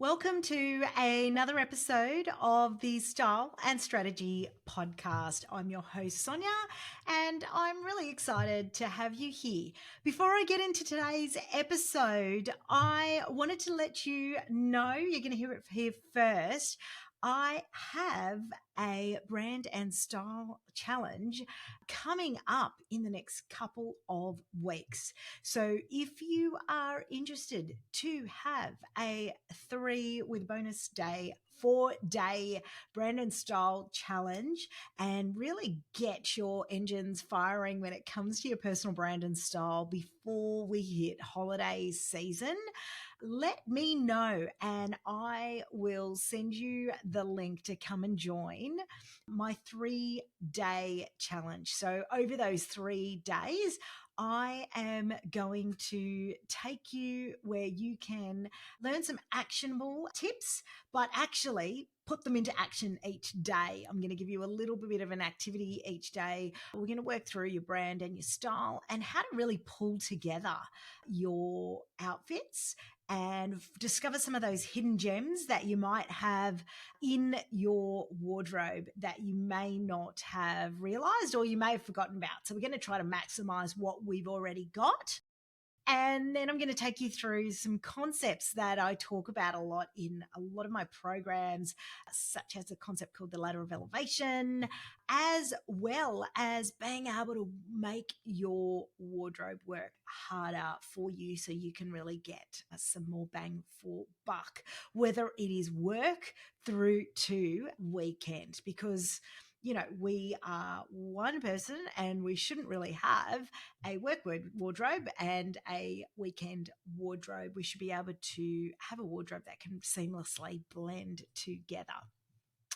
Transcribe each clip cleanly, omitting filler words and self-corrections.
Welcome to another episode of the Style and Strategy podcast. I'm your host, Sonya, and I'm really excited to have you here. Before I get into today's episode, I wanted to let you know, you're going to hear it here first. I have a brand and style challenge coming up in the next couple of weeks. So if you are interested to have a 3 with bonus day 4-day brand and style challenge and really get your engines firing when it comes to your personal brand and style before we hit holiday season, let me know and I will send you the link to come and join my 3-day challenge. So over those 3 days, I am going to take you where you can learn some actionable tips, but actually put them into action each day. I'm going to give you a little bit of an activity each day. We're going to work through your brand and your style and how to really pull together your outfits and discover some of those hidden gems that you might have in your wardrobe that you may not have realized or you may have forgotten about. So we're going to try to maximize what we've already got. And then I'm going to take you through some concepts that I talk about a lot in a lot of my programs, such as a concept called the ladder of elevation, as well as being able to make your wardrobe work harder for you so you can really get some more bang for buck, whether it is work through to weekend, because we are one person and we shouldn't really have a work wardrobe and a weekend wardrobe. We should be able to have a wardrobe that can seamlessly blend together.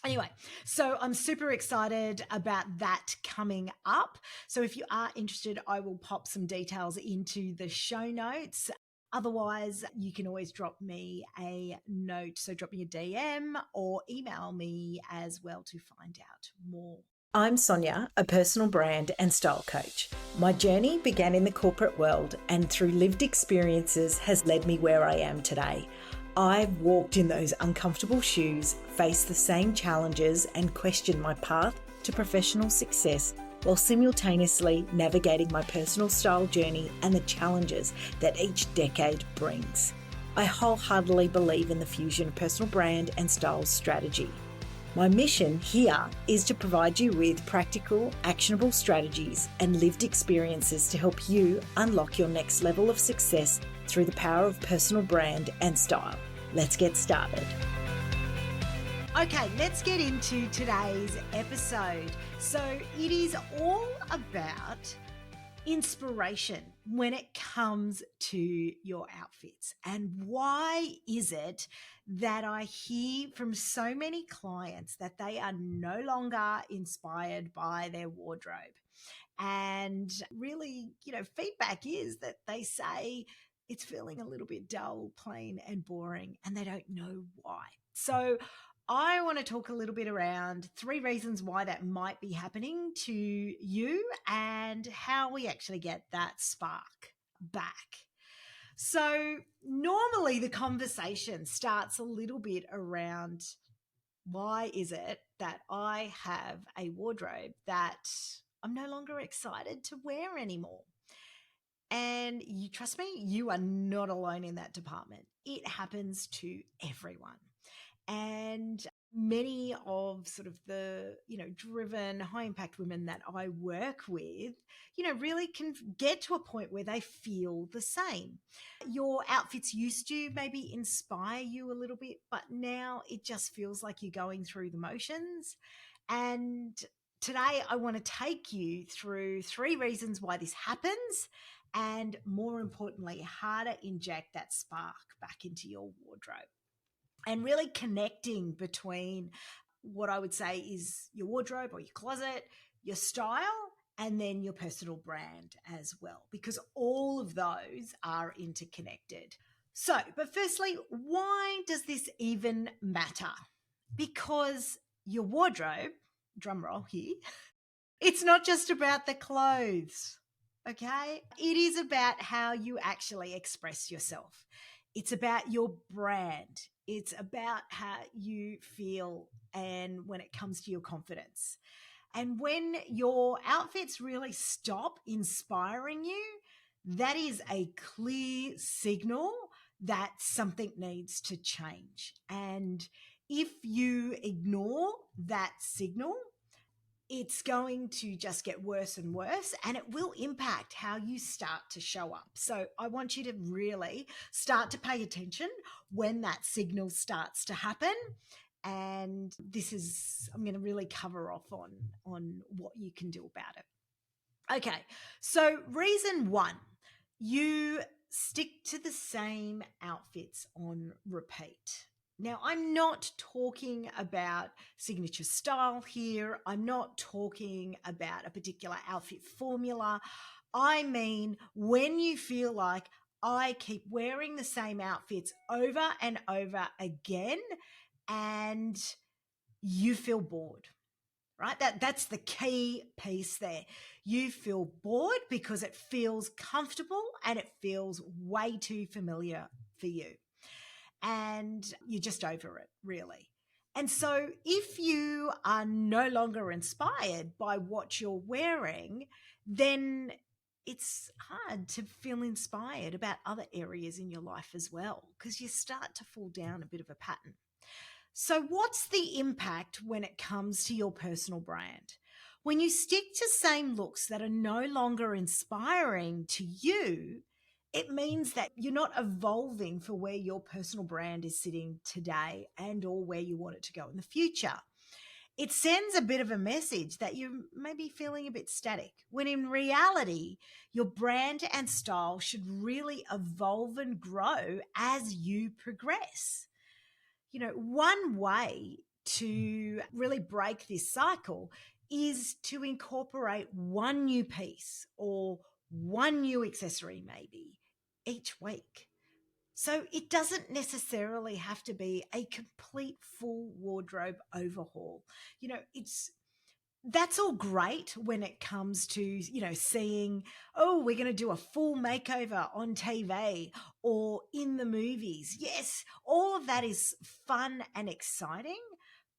Anyway, so I'm super excited about that coming up. So if you are interested, I will pop some details into the show notes. Otherwise, you can always drop me a note. So drop me a DM or email me as well to find out more. I'm Sonya, a personal brand and style coach. My journey began in the corporate world and through lived experiences has led me where I am today. I've walked in those uncomfortable shoes, faced the same challenges and questioned my path to professional success while simultaneously navigating my personal style journey and the challenges that each decade brings. I wholeheartedly believe in the fusion of personal brand and style strategy. My mission here is to provide you with practical, actionable strategies and lived experiences to help you unlock your next level of success through the power of personal brand and style. Let's get started. Okay, let's get into today's episode. So it is all about inspiration when it comes to your outfits. And why is it that I hear from so many clients that they are no longer inspired by their wardrobe? And really, feedback is that they say it's feeling a little bit dull, plain, and boring, and they don't know why. So I want to talk a little bit around 3 reasons why that might be happening to you and how we actually get that spark back. So normally the conversation starts a little bit around why is it that I have a wardrobe that I'm no longer excited to wear anymore? And you trust me, you are not alone in that department. It happens to everyone. And many of sort of the, driven high impact women that I work with, really can get to a point where they feel the same. Your outfits used to maybe inspire you a little bit, but now it just feels like you're going through the motions. And today I want to take you through 3 reasons why this happens. And more importantly, how to inject that spark back into your wardrobe. And really connecting between what I would say is your wardrobe or your closet, your style, and then your personal brand as well, because all of those are interconnected. So, but firstly, why does this even matter? Because your wardrobe, drum roll here, it's not just about the clothes, okay? It is about how you actually express yourself. It's about your brand. It's about how you feel and when it comes to your confidence. And when your outfits really stop inspiring you, that is a clear signal that something needs to change. And if you ignore that signal, it's going to just get worse and worse, and it will impact how you start to show up. So I want you to really start to pay attention when that signal starts to happen. And this is, I'm going to really cover off on what you can do about it. Okay, so reason one, you stick to the same outfits on repeat. Now, I'm not talking about signature style here. I'm not talking about a particular outfit formula. I mean, when you feel like I keep wearing the same outfits over and over again and you feel bored, right? That's the key piece there. You feel bored because it feels comfortable and it feels way too familiar for you. And you're just over it, really. And so if you are no longer inspired by what you're wearing, then it's hard to feel inspired about other areas in your life as well, because you start to fall down a bit of a pattern. So, what's the impact when it comes to your personal brand? When you stick to same looks that are no longer inspiring to you, it means that you're not evolving for where your personal brand is sitting today and or where you want it to go in the future. It sends a bit of a message that you may be feeling a bit static, when in reality, your brand and style should really evolve and grow as you progress. You know, one way to really break this cycle is to incorporate one new piece or one new accessory, maybe each week. So it doesn't necessarily have to be a complete full wardrobe overhaul. You know, that's all great when it comes to, seeing, oh, we're going to do a full makeover on TV or in the movies. Yes, all of that is fun and exciting,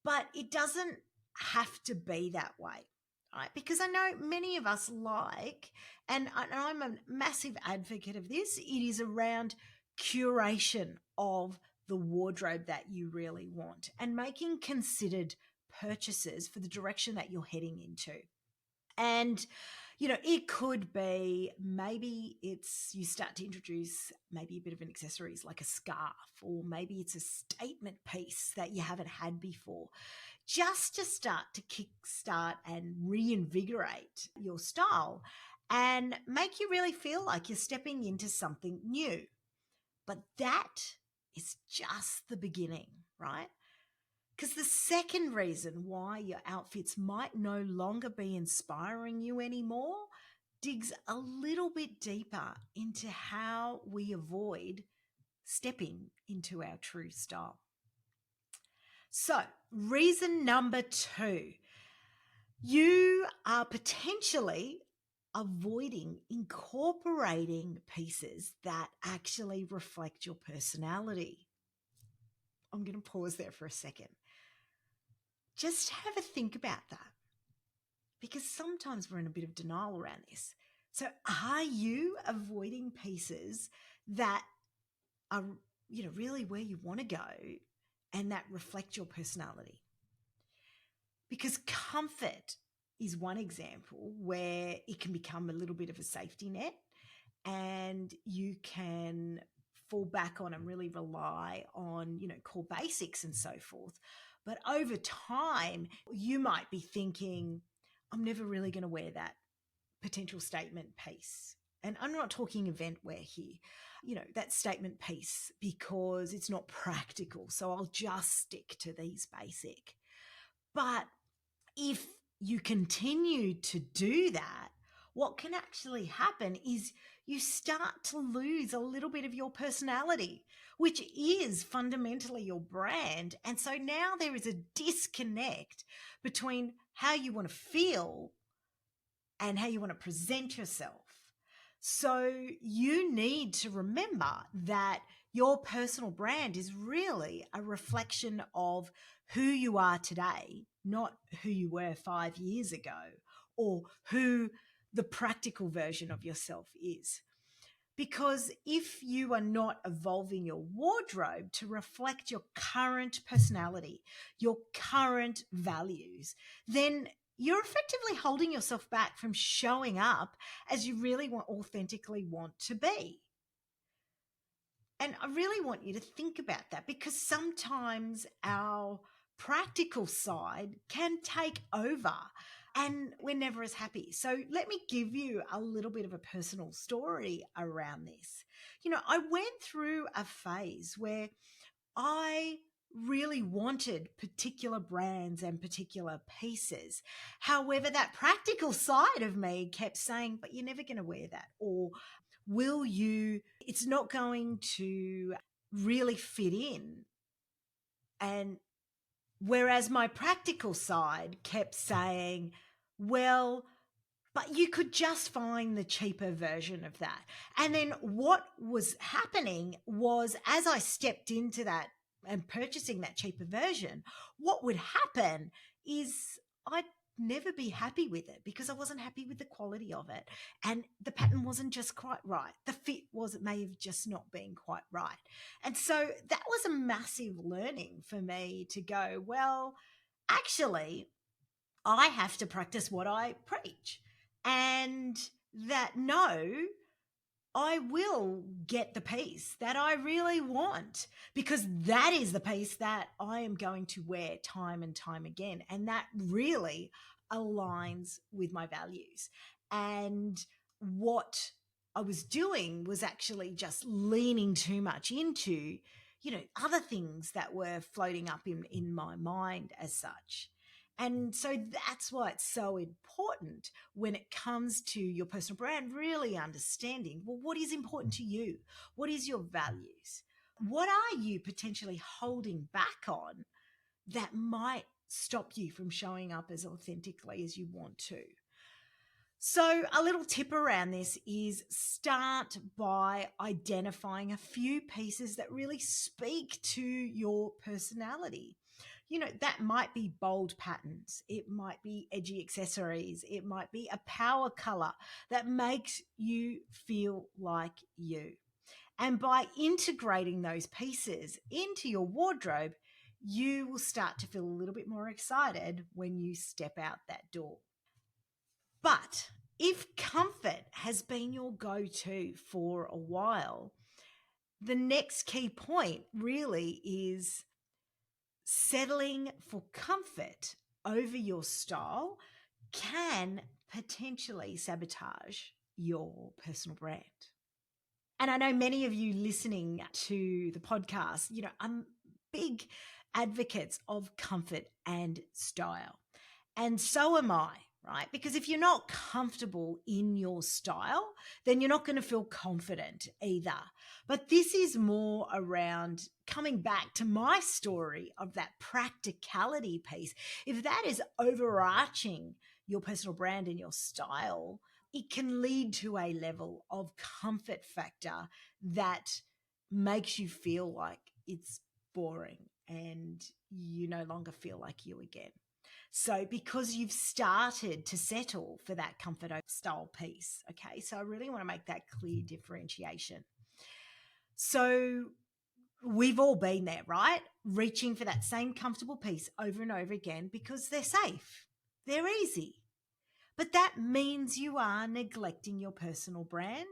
but it doesn't have to be that way, right? Because I know many of us and I'm a massive advocate of this, it is around curation of the wardrobe that you really want and making considered purchases for the direction that you're heading into. And, it could be maybe you start to introduce maybe a bit of an accessories like a scarf, or maybe it's a statement piece that you haven't had before, just to start to kickstart and reinvigorate your style and make you really feel like you're stepping into something new. But that is just the beginning, right? Because the second reason why your outfits might no longer be inspiring you anymore digs a little bit deeper into how we avoid stepping into our true style. So, reason number 2, you are potentially avoiding incorporating pieces that actually reflect your personality. I'm going to pause there for a second. Just have a think about that, because sometimes we're in a bit of denial around this. So are you avoiding pieces that are, really where you want to go and that reflect your personality? Because comfort is one example where it can become a little bit of a safety net, and you can fall back on and really rely on, core basics and so forth. But over time, you might be thinking, I'm never really going to wear that potential statement piece. And I'm not talking event wear here, that statement piece, because it's not practical. So I'll just stick to these basic. But if you continue to do that, what can actually happen is you start to lose a little bit of your personality, which is fundamentally your brand. And so now there is a disconnect between how you want to feel and how you want to present yourself. So you need to remember that Your personal brand is really a reflection of who you are today, not who you were 5 years ago or who the practical version of yourself is. Because if you are not evolving your wardrobe to reflect your current personality, your current values, then you're effectively holding yourself back from showing up as you really authentically want to be. And I really want you to think about that, because sometimes our practical side can take over and we're never as happy. So let me give you a little bit of a personal story around this. I went through a phase where I really wanted particular brands and particular pieces. However, that practical side of me kept saying, but you're never going to wear that. Or it's not going to really fit in. And whereas my practical side kept saying, well, but you could just find the cheaper version of that. And then what was happening was, as I stepped into that and purchasing that cheaper version, what would happen is I'd never be happy with it because I wasn't happy with the quality of it. And the pattern wasn't just quite right. The fit may have just not been quite right. And so that was a massive learning for me to go, well, actually, I have to practice what I preach. And that I will get the piece that I really want, because that is the piece that I am going to wear time and time again. And that really aligns with my values. And what I was doing was actually just leaning too much into, other things that were floating up in my mind as such. And so that's why it's so important when it comes to your personal brand, really understanding, well, what is important to you? What is your values? What are you potentially holding back on that might stop you from showing up as authentically as you want to? So a little tip around this is start by identifying a few pieces that really speak to your personality. That might be bold patterns. It might be edgy accessories. It might be a power color that makes you feel like you. And by integrating those pieces into your wardrobe, you will start to feel a little bit more excited when you step out that door. But if comfort has been your go-to for a while, the next key point really is settling for comfort over your style can potentially sabotage your personal brand. And I know many of you listening to the podcast, I'm big advocates of comfort and style. And so am I, right? Because if you're not comfortable in your style, then you're not going to feel confident either. But this is more around coming back to my story of that practicality piece. If that is overarching your personal brand and your style, it can lead to a level of comfort factor that makes you feel like it's boring and you no longer feel like you again. So because you've started to settle for that comfort over style piece, okay? So I really want to make that clear differentiation. So we've all been there, right? Reaching for that same comfortable piece over and over again because they're safe, they're easy. But that means you are neglecting your personal brand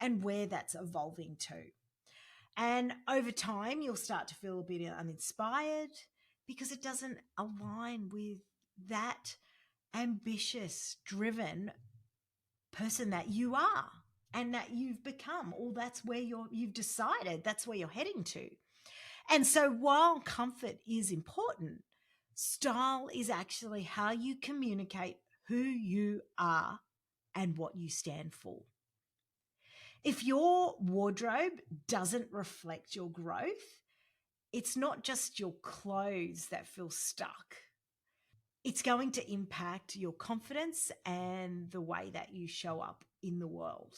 and where that's evolving to. And over time, you'll start to feel a bit uninspired because it doesn't align with that ambitious, driven person that you are and that you've become, or that's where you've decided that's where you're heading to. And so while comfort is important, style is actually how you communicate who you are and what you stand for. If your wardrobe doesn't reflect your growth, it's not just your clothes that feel stuck. It's going to impact your confidence and the way that you show up in the world,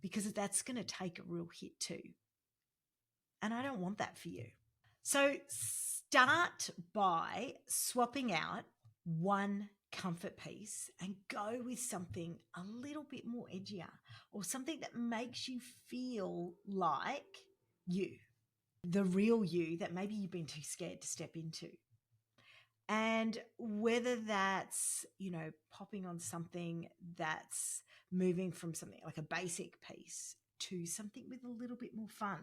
because that's going to take a real hit too. And I don't want that for you. So start by swapping out one comfort piece and go with something a little bit more edgier, or something that makes you feel like you, the real you that maybe you've been too scared to step into. And whether that's, popping on something that's moving from something like a basic piece to something with a little bit more fun,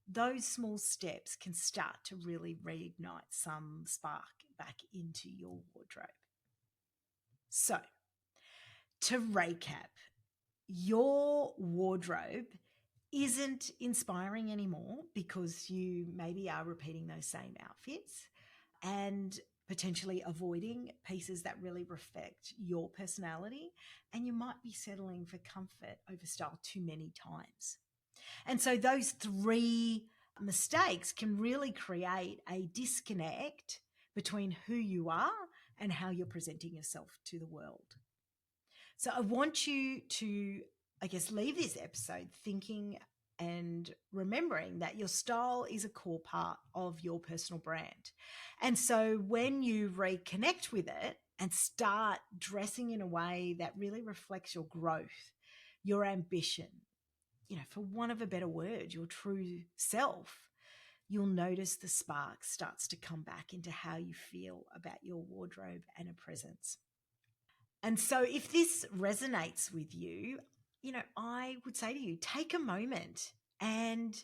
those small steps can start to really reignite some spark back into your wardrobe. So, to recap, your wardrobe isn't inspiring anymore because you maybe are repeating those same outfits and potentially avoiding pieces that really reflect your personality, and you might be settling for comfort over style too many times. And so those three mistakes can really create a disconnect between who you are and how you're presenting yourself to the world. So I want you to, leave this episode thinking and remembering that your style is a core part of your personal brand. And so when you reconnect with it and start dressing in a way that really reflects your growth, your ambition, for want of a better word, your true self, you'll notice the spark starts to come back into how you feel about your wardrobe and a presence. And so if this resonates with you, I would say to you, take a moment and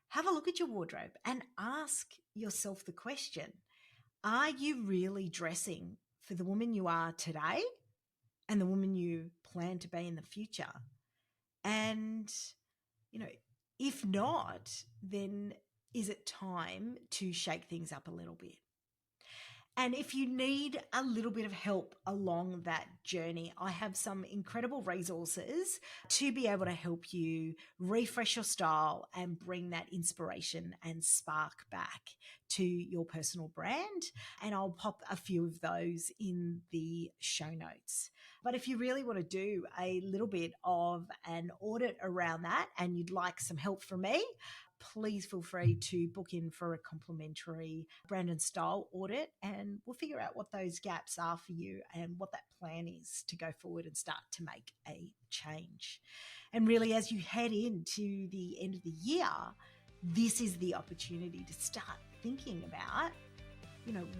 have a look at your wardrobe and ask yourself the question, are you really dressing for the woman you are today and the woman you plan to be in the future? And, if not, then is it time to shake things up a little bit? And if you need a little bit of help along that journey, I have some incredible resources to be able to help you refresh your style and bring that inspiration and spark back to your personal brand. And I'll pop a few of those in the show notes. But if you really want to do a little bit of an audit around that and you'd like some help from me, please feel free to book in for a complimentary brand and style audit, and we'll figure out what those gaps are for you and what that plan is to go forward and start to make a change. And really, as you head into the end of the year, this is the opportunity to start thinking about,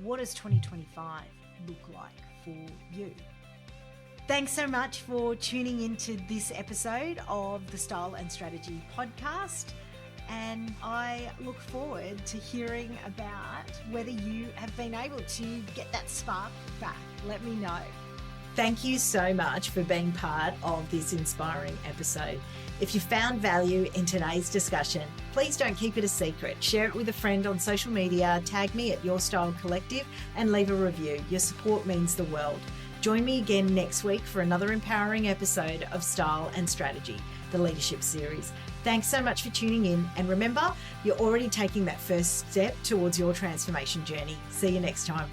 what does 2025 look like for you? Thanks so much for tuning into this episode of the Style and Strategy podcast. And I look forward to hearing about whether you have been able to get that spark back. Let me know. Thank you so much for being part of this inspiring episode. If you found value in today's discussion, please don't keep it a secret. Share it with a friend on social media, tag me at Your Style Collective, and leave a review. Your support means the world. Join me again next week for another empowering episode of Style and Strategy, the Leadership Series. Thanks so much for tuning in. And remember, you're already taking that first step towards your transformation journey. See you next time.